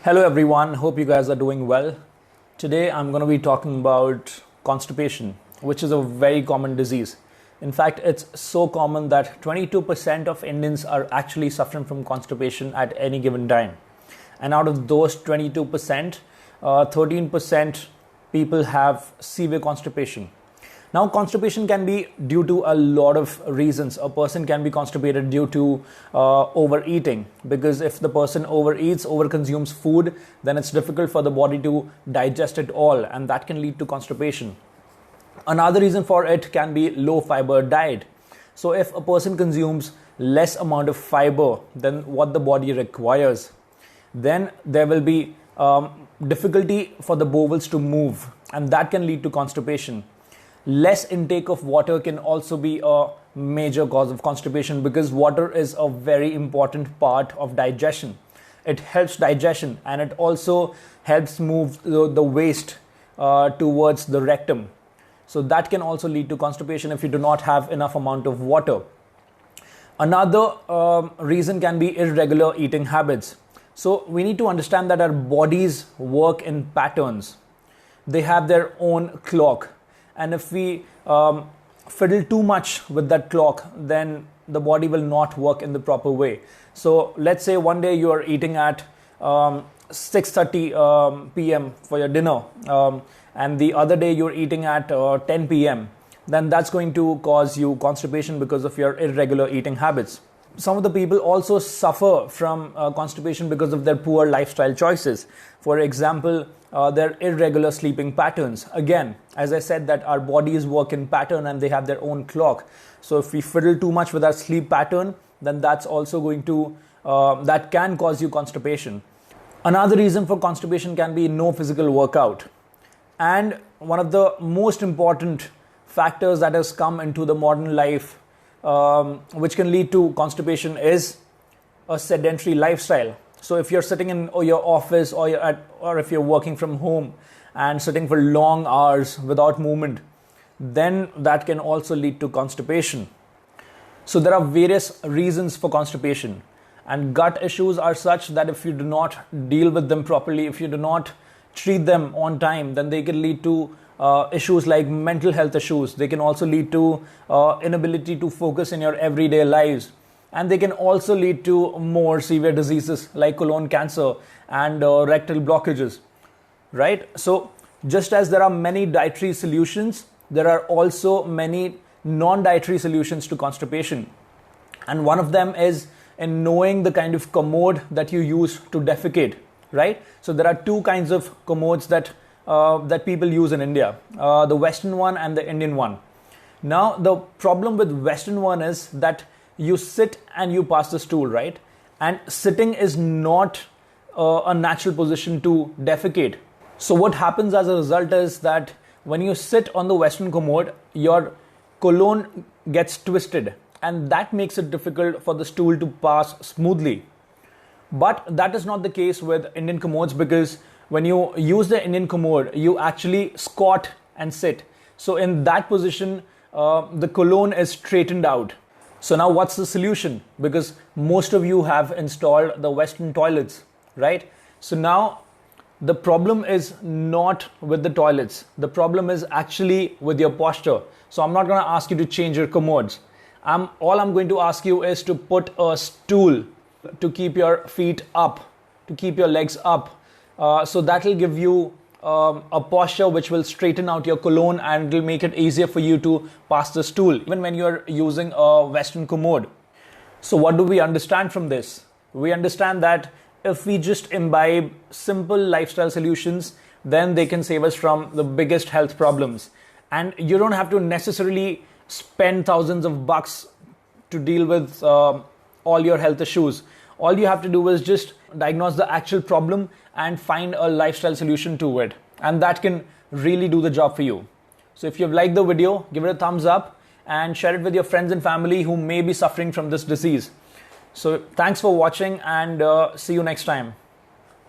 Hello everyone, hope you guys are doing well. Today I'm going to be talking about constipation, which is a very common disease. In fact, it's so common that 22% of Indians are actually suffering from constipation at any given time. And out of those 22%, 13% people have severe constipation. Now, constipation can be due to a lot of reasons. A person can be constipated due to overeating, because if the person overeats, overconsumes food, then it's difficult for the body to digest it all, and that can lead to constipation. Another reason for it can be low fiber diet. So if a person consumes less amount of fiber than what the body requires, then there will be difficulty for the bowels to move, and that can lead to constipation. Less intake of water can also be a major cause of constipation, because water is a very important part of digestion. It helps digestion, and it also helps move the waste towards the rectum. So that can also lead to constipation if you do not have enough amount of water. Another reason can be irregular eating habits. So we need to understand that our bodies work in patterns. They have their own clock. And if we fiddle too much with that clock, then the body will not work in the proper way. So let's say one day you are eating at 6:30 p.m. for your dinner, and the other day you're eating at 10 p.m. Then that's going to cause you constipation because of your irregular eating habits. Some of the people also suffer from constipation because of their poor lifestyle choices. For example, their irregular sleeping patterns. Again, as I said, that our bodies work in pattern and they have their own clock. So if we fiddle too much with our sleep pattern, then that's also going to, that can cause you constipation. Another reason for constipation can be no physical workout. And one of the most important factors that has come into the modern life, which can lead to constipation, is a sedentary lifestyle. So if you're sitting in your office or if you're working from home and sitting for long hours without movement, then that can also lead to constipation. So there are various reasons for constipation, and gut issues are such that if you do not deal with them properly, if you do not treat them on time, then they can lead to issues like mental health issues. They can also lead to inability to focus in your everyday lives. And they can also lead to more severe diseases like colon cancer and rectal blockages, right? So just as there are many dietary solutions, there are also many non-dietary solutions to constipation. And one of them is in knowing the kind of commode that you use to defecate, right? So there are two kinds of commodes that people use in India, the Western one and the Indian one. Now, the problem with Western one is that you sit and you pass the stool, right? And sitting is not a natural position to defecate. So what happens as a result is that when you sit on the Western commode, your colon gets twisted, and that makes it difficult for the stool to pass smoothly. But that is not the case with Indian commodes, because when you use the Indian commode, you actually squat and sit. So in that position, the colon is straightened out. So now what's the solution? Because most of you have installed the Western toilets, right? So now the problem is not with the toilets. The problem is actually with your posture. So I'm not going to ask you to change your commodes. All I'm going to ask you is to put a stool to keep your feet up, to keep your legs up. So that will give you a posture which will straighten out your colon, and it will make it easier for you to pass the stool, even when you're using a Western commode. So what do we understand from this? We understand that if we just imbibe simple lifestyle solutions, then they can save us from the biggest health problems. And you don't have to necessarily spend thousands of bucks to deal with all your health issues. All you have to do is just diagnose the actual problem and find a lifestyle solution to it. And that can really do the job for you. So if you've liked the video, give it a thumbs up and share it with your friends and family who may be suffering from this disease. So thanks for watching, and see you next time.